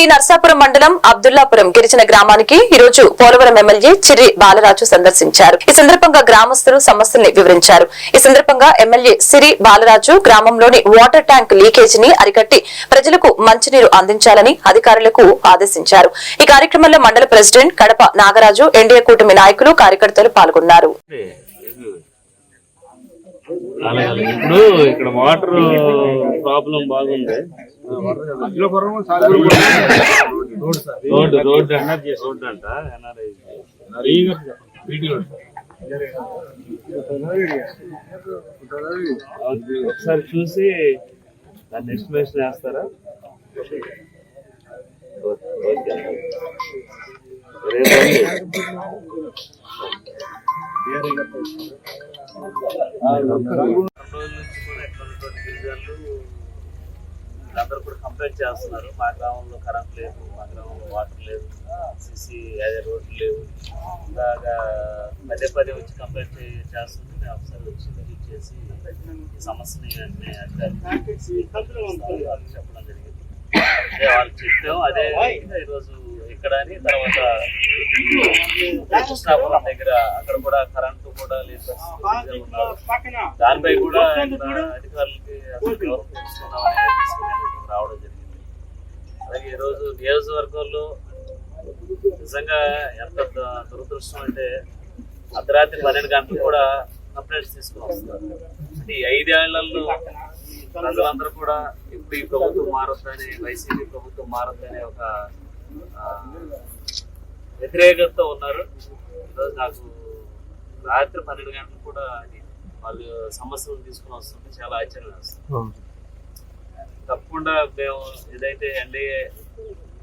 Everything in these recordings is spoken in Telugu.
టి నర్సాపురం మండలం అబ్దుల్లాపురం గిరిజన గ్రామానికి ఈ రోజు పోలవరం ఎమ్మెల్యే చిర్రి బాలరాజు సందర్శించారు. ఈ సందర్భంగా గ్రామస్తులు సమస్యల్ని వివరించారు. ఈ సందర్భంగా ఎమ్మెల్యే సిరి బాలరాజు గ్రామంలోని వాటర్ ట్యాంక్ లీకేజీని అరికట్టి ప్రజలకు మంచినీరు అందించాలని అధికారులకు ఆదేశించారు. ఈ కార్యక్రమంలో మండల ప్రెసిడెంట్ కడప నాగరాజు, ఎన్డీఏ కూటమి నాయకులు, కార్యకర్తలు పాల్గొన్నారు. ఇప్పుడు ఇక్కడ వాటర్ ప్రాబ్లం బాగుంది. రోడ్ అంట ఒకసారి చూసి దాన్ని ఎస్టిమేషన్ వేస్తారా? అందరూ కూడా కంప్లైంట్ చేస్తున్నారు. మా గ్రామంలో కరెంట్ లేదు, మా గ్రామంలో వాటర్ లేదు, సిసి అదే రోడ్లు లేవు. ఇలాగా పదే వచ్చి కంప్లైంట్ చేస్తుంది. మేము ఒకసారి వచ్చి విజిట్ చేసి ఈ సమస్యని చెప్పడం జరిగింది. వాళ్ళకి చెప్పాం. అదే ఈరోజు ఇక్కడ అని తర్వాత కృష్ణాపురం దగ్గర అక్కడ కూడా కరెంటు కూడా లేదు. దానిపై కూడా అధికారులకి రావడం జరిగింది. అలాగే ఈరోజు నియోజకవర్గంలో నిజంగా ఎంత దురదృష్టం అంటే అర్ధరాత్రి 12 గంటలు కూడా కంప్లైంట్స్ తీసుకుని వస్తున్నారు. అంటే ఈ 5 ఏళ్లలో ప్రజలందరూ కూడా ఇప్పుడు ఈ ప్రభుత్వం మారొద్దని, వైసీపీ ప్రభుత్వం మారొద్దని ఒక వ్యతిరేకతతో ఉన్నారు. ఈరోజు నాకు రాత్రి 12 గంటలు కూడా వాళ్ళు సమస్యలు తీసుకుని వస్తుంటే చాలా ఆశ్చర్యం వేస్తుంది. తప్పకుండా మేము ఏదైతే ఎన్డీఏ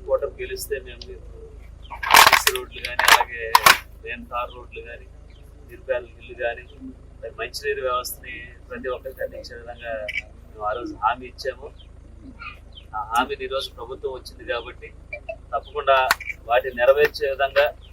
కూటమి గెలిస్తే మేము సిసి రోడ్లు కానీ, అలాగే లేన్ తార్ రోడ్లు కానీ, నిరుపేద ఇల్లు కానీ, మంచినీరు వ్యవస్థని ప్రతి ఒక్కరికి అందించే విధంగా మేము ఆ రోజు హామీ ఇచ్చాము. ఆ హామీని ఈరోజు ప్రభుత్వం వచ్చింది కాబట్టి తప్పకుండా వాటిని నెరవేర్చే విధంగా